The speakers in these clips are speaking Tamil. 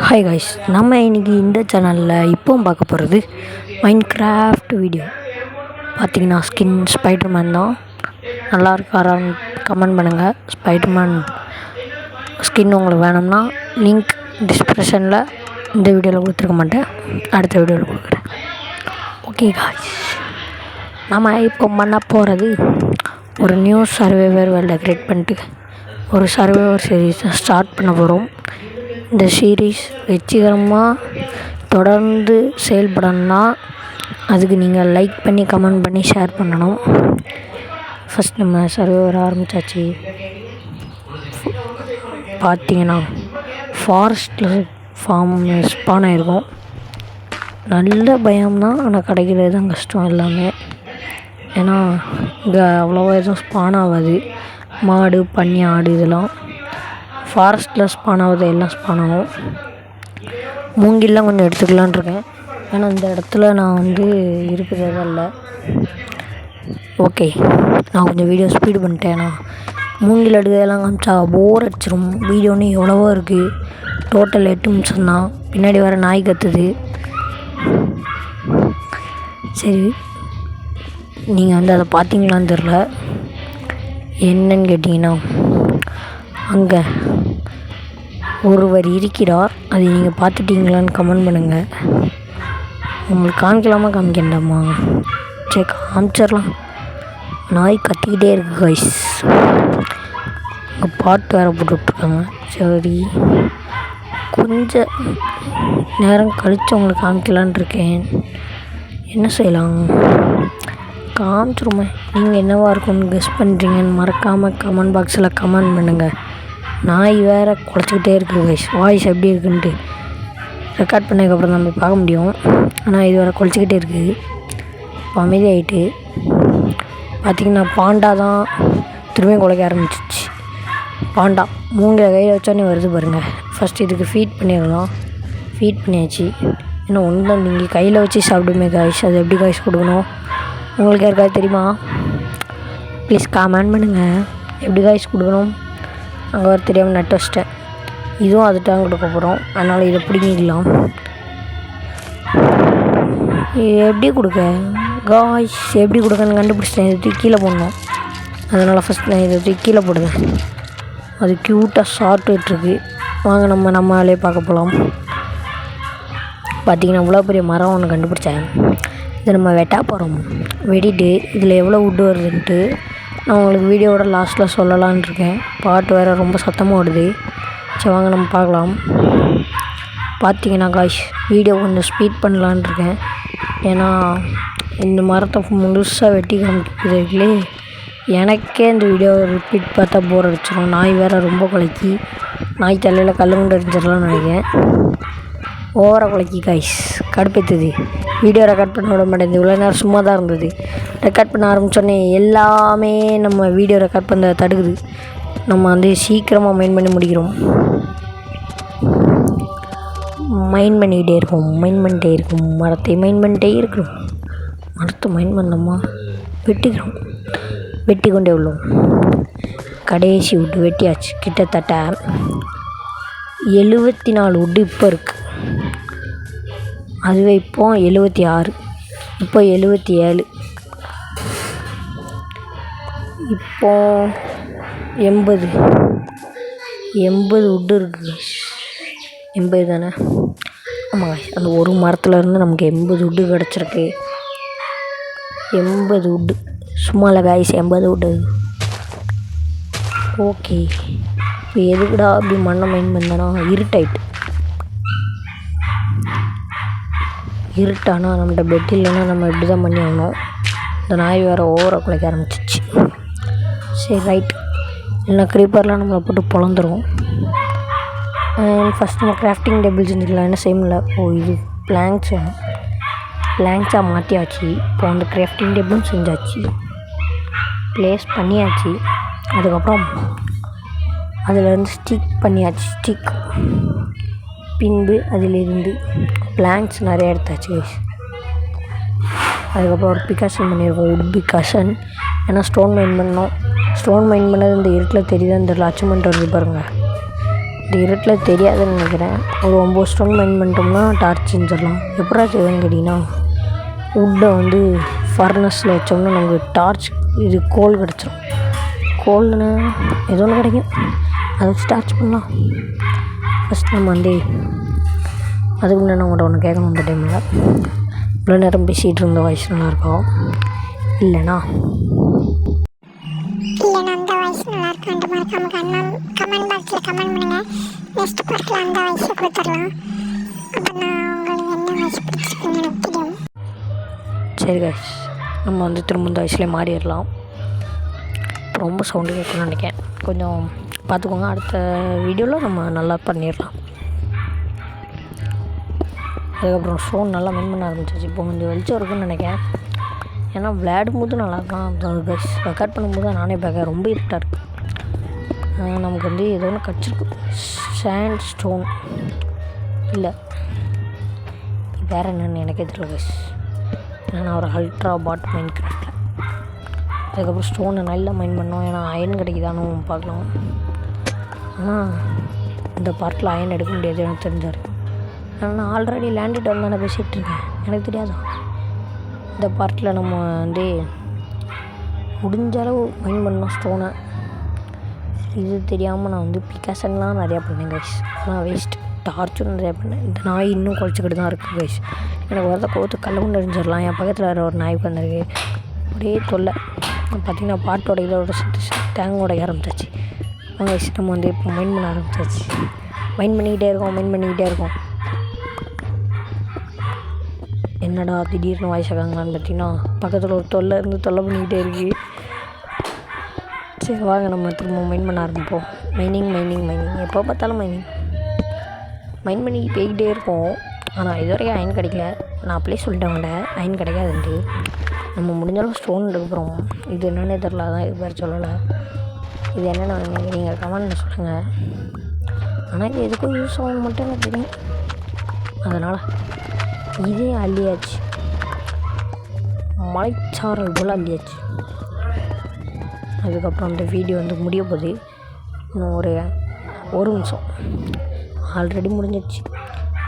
ஹாய் காய்ஸ், நம்ம இன்றைக்கி இந்த சேனலில் இப்போவும் பார்க்க போகிறது மைன்கிராஃப்ட் வீடியோ. பார்த்திங்கன்னா ஸ்கின் ஸ்பைடர்மேன் தான். நல்லா இருக்காரான்னு கமெண்ட் பண்ணுங்கள். ஸ்பைடர்மேன் ஸ்கின் உங்களுக்கு வேணும்னா லிங்க் டிஸ்கிரிப்ஷனில் இந்த வீடியோவில் கொடுத்துருக்க மாட்டேன், அடுத்த வீடியோவில் கொடுக்குறேன். ஓகே காய்ஸ், நம்ம இப்போ பண்ண போகிறது ஒரு நியூ சர்வைவர் வேர்ல்டை க்ரியேட் பண்ணிட்டு ஒரு சர்வைவர் சீரீஸை ஸ்டார்ட் பண்ண போகிறோம். இந்த சீரீஸ் வெற்றிகரமாக தொடர்ந்து செயல்படணும்னா அதுக்கு நீங்கள் லைக் பண்ணி கமெண்ட் பண்ணி ஷேர் பண்ணணும். ஃபஸ்ட் நம்ம சர்வைவர் ஆரம்பித்தாச்சு. பார்த்தீங்கன்னா ஃபாரஸ்ட்டில் ஸ்பான் ஆகிருக்கும். நல்ல பயம்தான், ஆனால் கிடைக்கிறது தான் கஷ்டம் எல்லாமே. ஏன்னா இங்கே அவ்வளோவா எதுவும் ஸ்பான் ஆகாது. மாடு, பன்னி, ஆடு இதெல்லாம் ஃபாரஸ்ட்டில் ஸ்பான் ஆகுது, எல்லாம் ஸ்பான் ஆகும். மூங்கில்லாம் கொஞ்சம் எடுத்துக்கலான் இருக்கேன், ஏன்னா இந்த இடத்துல நான் இருக்கிறதா இல்லை. ஓகே, நான் கொஞ்சம் வீடியோ ஸ்பீடு பண்ணிட்டேன். நான் மூங்கில் எடுக்கிறதெல்லாம் காமிச்சா போர் அடிச்சிடும். வீடியோன்னு எவ்வளவோ இருக்குது. டோட்டல் 8 நிமிஷம் தான். பின்னாடி வர நாய் கத்துது. சரி, நீங்கள் அதை பார்த்தீங்களான்னு தெரில. என்னன்னு கேட்டிங்கன்னா, அங்கே ஒருவர் இருக்கிறார். அதை நீங்கள் பார்த்துட்டீங்களான்னு கமெண்ட் பண்ணுங்கள். உங்களுக்கு காமிக்கலாமா காமிக்கண்டாமா? சரி, காமிச்சிடலாம். நாய் கத்திக்கிட்டே இருக்கு கைஸ். அங்கே பாட்டு வேறு போட்டுட்ருக்காங்க. சரி, கொஞ்சம் நேரம் கழித்து உங்களுக்கு காமிக்கலான் இருக்கேன். என்ன செய்யலாம்? காமிச்சிருமே. நீங்கள் என்னவாக இருக்கும்னு கெஸ் பண்ணுறீங்கன்னு மறக்காமல் கமெண்ட் பாக்ஸில் கமெண்ட் பண்ணுங்கள். நாய் வேறு குலைச்சிக்கிட்டே இருக்குது கைஸ். வாய்ஸ் எப்படி இருக்குன்ட்டு ரெக்கார்ட் பண்ணதுக்கப்புறம் தான் போய் பார்க்க முடியும். ஆனால் இது வேறு குலைச்சிக்கிட்டே இருக்குது. இப்போ அமைதியாகிட்டு பார்த்திங்கன்னா பாண்டா தான் திரும்பியும் குலைக்க ஆரம்பிச்சிச்சு. பாண்டா மூங்கில் கையில் வச்சோன்னே வருது பாருங்கள். ஃபஸ்ட்டு இதுக்கு ஃபீட் பண்ணிடலாம். ஃபீட் பண்ணியாச்சு. இன்னும் ஒன்று தான் நீங்கள் கையில் வச்சு சாப்பிடுமே காய்ஸ். அது எப்படி காய்ஸ் கொடுக்கணும் உங்களுக்கு யாருக்காவது தெரியுமா? ப்ளீஸ் கமெண்ட் பண்ணுங்கள். எப்படி காய்ஸ் கொடுக்கணும்? அங்கே வர தெரியாமல் நட்டு வச்சிட்டேன். இதுவும் அதுட்டாங்க கொடுக்க போகிறோம், அதனால் இதை பிடிங்கிக்கலாம். எப்படி கொடுக்க காய்ஸ், எப்படி கொடுக்கன்னு கண்டுபிடிச்சிட்டேன். இதை தூக்கி கீழே போடணும். அதனால் ஃபஸ்ட் நான் இதை தூக்கி கீழே போடுவேன். அது க்யூட்டாக சாப்பிட்டுருக்கு. வாங்க நம்ம வேலையை பார்க்க போகலாம். பார்த்திங்கன்னா இவ்வளோ பெரிய மரம் ஒன்று கண்டுபிடிச்சேன். இதை நம்ம வெட்ட போகிறோம். வெட்டிட்டு இதில் எவ்வளோ வுட்டு வருதுன்ட்டு நான் உங்களுக்கு வீடியோவோட லாஸ்ட்டில் சொல்லலான் இருக்கேன். பாட்டு வேறு ரொம்ப சத்தமாக ஓடுது. சரி, வாங்க நம்ம பார்க்கலாம். பார்த்தீங்கன்னா காய்ஸ், வீடியோ கொஞ்சம் ஸ்பீட் பண்ணலான் இருக்கேன். ஏன்னா இந்த மரத்தை முழுசாக வெட்டி காமிக்கிறதுக்குள்ளே எனக்கே இந்த வீடியோ ரிப்பீட் பார்த்தா போர் அடிச்சிடும். நாய் வேறு ரொம்ப குலைக்கி. நாய் தலையில் கல் கொண்டு எரிஞ்சிடலாம்னு நினைக்கிறேன். ஓவராக குலைக்கி காய்ஸ், கடுப்பேற்றுது. வீடியோ ரெக்கார்ட் பண்ண விட மாட்டேங்குது. இவ்வளோ நேரம் சும்மா தான் இருந்தது. ரெக்கார்ட் பண்ண ஆரம்பித்தோடனே எல்லாமே நம்ம வீடியோ ரெக்கார்ட் பண்ண தடுக்குது. நம்ம சீக்கிரமாக மைண்ட் பண்ணி முடிக்கிறோம். மைண்ட் பண்ணிக்கிட்டே இருக்கும். மரத்தை மைண்ட் பண்ணிட்டே இருக்கிறோம். மரத்தை மைண்ட் பண்ணோமா வெட்டிக்கிறோம். வெட்டி கொண்டே உள்ளோம். கடைசி வுட்டு வெட்டியாச்சு. கிட்டத்தட்ட 74 வுட்டு இப்போ இருக்குது. அதுவே இப்போ 76, இப்போ 77, இப்போ 80 வுட்டு இருக்குது. 80 தானே? ஆமாங்க, அந்த ஒரு மரத்தில் இருந்து நமக்கு 80 வுட்டு கிடச்சிருக்கு. 80 வுட்டு சும்மா இல்லை காய்ஸ், 80 வுட்டு. ஓகே, இப்போ எதுக்குடா அப்படி மண்ணை மைண்ட் பண்ணேன்னா இருட்டானா நம்மகிட்ட பெட் இல்லைன்னா நம்ம இப்படி தான் பண்ணி ஆகணும். இந்த நாய் வேறு ஓவராக குலைக்க ஆரம்பிச்சிச்சு. சரி, ரைட். இல்லைனா க்ரீப்பர்லாம் நம்மளை போட்டு பொழந்துரும். ஃபஸ்ட் நம்ம கிராஃப்டிங் டேபிள் செஞ்சுக்கலாம். என்ன செய்யல. இது பிளாங்க்ஸாக மாற்றியாச்சு. இப்போ அந்த கிராஃப்டிங் டேபிளும் செஞ்சாச்சு, ப்ளேஸ் பண்ணியாச்சு. அதுக்கப்புறம் அதில் ஸ்டிக் பண்ணியாச்சு. பின்பு அதிலிருந்து பிளாங்க்ஸ் நிறையா எடுத்தாச்சு. அதுக்கப்புறம் ஒரு பிகாஷன் பண்ணியிருக்கோம், வுட் பிகாஷன். ஏன்னா ஸ்டோன் மைண்ட் பண்ணோம். ஸ்டோன் மைண்ட் பண்ணது இந்த இருட்டில் தெரியுதான்னு தெரியல. அச்சீவ்மெண்ட் வருது பாருங்கள். இந்த இருட்டில் தெரியாதுன்னு நினைக்கிறேன். ஒரு 9 ஸ்டோன் மைன் பண்ணிட்டோம்னா டார்ச் செஞ்சிடலாம். எப்படா செய்வேன்னு கேட்டிங்கன்னா, வுட்டை வந்து ஃபர்னஸில் வச்சோம்னா நமக்கு டார்ச் இது கோல் கிடச்சிரும். கோல்னா ஏதோ ஒன்று கிடைக்கும், அதை வச்சு டார்ச் பண்ணலாம். ஃபஸ்ட் நம்ம வந்து அதுக்கு முன்னாடி நான் உங்கள்கிட்ட ஒன்று கேட்கணும். இந்த டைமில் இவ்வளோ நேரம் பேசிகிட்டு இருந்த வாய்ஸ் நல்லாயிருக்கும் இல்லைண்ணா? அந்த வாய்ஸ் நல்லா இருக்கும். மறக்காம கமெண்ட் பாக்ஸில் கமெண்ட் பண்ணுங்கள். நெக்ஸ்ட் பார்ட்டில் அந்த வாய்ஸை கொடுத்துடலாம். அப்போ நான் உங்களுக்கு என்ன வாய்ஸ் பிடிச்சிருக்குன்னு எனக்கு தெரியும். சரி கைஸ், நம்ம வந்து திரும்ப இந்த வயசுலேயே மாறிடலாம். ரொம்ப சவுண்டு கேட்கணும்னு நினைக்கிறேன், கொஞ்சம் பார்த்துக்கோங்க. அடுத்த வீடியோவில் நம்ம நல்லா பண்ணிடலாம். அதுக்கப்புறம் ஸ்டோன் நல்லா மெயின் பண்ண ஆரம்பிச்சிச்சு. இப்போ கொஞ்சம் வெளிச்சம் இருக்குன்னு நினைக்கிறேன். ஏன்னா விளையாடும் போது நல்லாயிருக்கும். கைஸ் ரெக்கார்ட் பண்ணும்போது நானே பார்க்க ரொம்ப இருட்டாக இருக்குது. நமக்கு வந்து ஏதோ ஒன்று கிடச்சிருக்கு. சாண்ட் ஸ்டோன் இல்லை வேறு என்னென்னு எனக்கே தெரியல கைஸ். ஏன்னா ஒரு அல்ட்ரா பாட் மைன் கிராஃப்டில் அதுக்கப்புறம் ஸ்டோனை நல்லா மைன் பண்ணோம். ஏன்னா அயன் கிடைக்குதானு பார்க்கலாம். ஆனால் இந்த பார்ட்டில் அயன் எடுக்க முடியாது எனக்கு தெரிஞ்சார். நான் ஆல்ரெடி லேண்டிட்டு வந்து தானே பேசிகிட்டு இருக்கேன், எனக்கு தெரியாதா? இந்த பார்ட்டில் நம்ம வந்து முடிஞ்ச அளவு மைன் பண்ணோம் ஸ்டோனை. இது தெரியாமல் நான் வந்து பிகாசன்லாம் நிறையா பண்ணேன் கைஸ். நான் வேஸ்ட் டார்ச்சும் நிறையா பண்ணேன். இந்த நாய் இன்னும் குறைச்சிக்கிட்டு தான் இருக்குது கைஸ். எனக்கு வரத கோவத்து கல்ல கொண்டு எரிஞ்சிடலாம். என் பக்கத்தில் வேறு ஒரு நாய் உட்காந்துருக்கு, ஒரே தொல்லை. பார்த்திங்கன்னா பாட்டோட இதோட சுற்றி தேங்க உடைக்க ஆரம்பிச்சாச்சு. அவங்க நம்ம வந்து இப்போ மைன் பண்ண ஆரம்பிச்சாச்சு. மைன் பண்ணிக்கிட்டே இருக்கோம். என்னடா திடீர்னு வாய்ஸ் ஆகாங்களான்னு பார்த்தீங்கன்னா, பக்கத்தில் ஒரு தொல்லை பண்ணிக்கிட்டே இருக்குது. சரி வாங்க நம்ம திரும்ப மைன் பண்ண ஆரம்பிப்போம். மைனிங் எப்போ பார்த்தாலும் மைன் பண்ணி போய்கிட்டே இருக்கோம். ஆனால் இதுவரைக்கும் அயன் கிடைக்கல. நான் அப்படியே சொல்லிட்டேன் அவன்கிட்ட அயன் கிடைக்காதுன்ட்டு. நம்ம முடிஞ்சாலும் ஸ்டோன் எடுக்கிறோம். இது என்னென்னே தெரில, அதான் இது பேர் சொல்லலை. இது என்னென்ன நீங்கள் கமெண்ட்டில் சொல்லுங்கள். ஆனால் இது எதுக்கும் யூஸ் ஆகும் மட்டும் எனக்கு தெரியும். அதனால் இதே அள்ளியாச்சு, மலைச்சாரல் போல் அள்ளியாச்சு. அதுக்கப்புறம் அந்த வீடியோ வந்து முடிய போகுது. இன்னும் ஒரு நிமிஷம் ஆல்ரெடி முடிஞ்சிடுச்சு.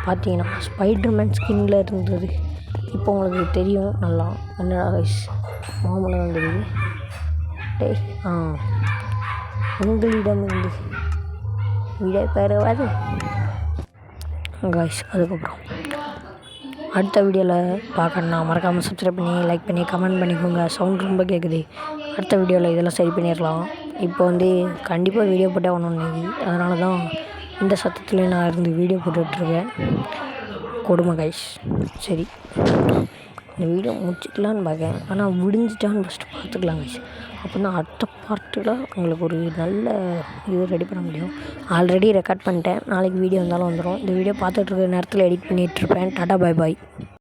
பார்த்தீங்கன்னா ஸ்பைடர்மேன் ஸ்கின்னில் இருந்தது. இப்போ உங்களுக்கு தெரியும் நல்லா. என்னடா கைஸ் மாமூலம் வந்துடுது. உங்களிடம் இருந்து விடை பெறுவது கைஸ். அதுக்கப்புறம் அடுத்த வீடியோவில் பார்க்கணுன்னா மறக்காமல் சப்ஸ்கிரைப் பண்ணி லைக் பண்ணி கமெண்ட் பண்ணிக்கோங்க. சவுண்ட் ரொம்ப கேட்குது. அடுத்த வீடியோவில் இதெல்லாம் சரி பண்ணிடலாம். இப்போ வந்து கண்டிப்பாக வீடியோ போட்டே ஆகணும் இன்றைக்கி. அதனால தான் இந்த சத்தத்துலேயே நான் இருந்து வீடியோ போட்டுட்ருக்கேன். கொடுமை கைஸ். சரி, இந்த வீடியோ முடிச்சிக்கலான்னு பார்க்கேன். ஆனால் விடிஞ்சிட்டான்னு ஃபஸ்ட்டு பார்த்துக்கலாம் கைஸ். அப்போ தான் அடுத்த பார்ட்டில் உங்களுக்கு ஒரு நல்ல இது ரெடி பண்ண முடியும். ஆல்ரெடி ரெக்கார்ட் பண்ணிட்டேன். நாளைக்கு வீடியோ வந்தாலும் வந்துடும். இந்த வீடியோ பார்த்துட்ருக்க நேரத்தில் எடிட் பண்ணிகிட்ருப்பேன். டாடா பாய்.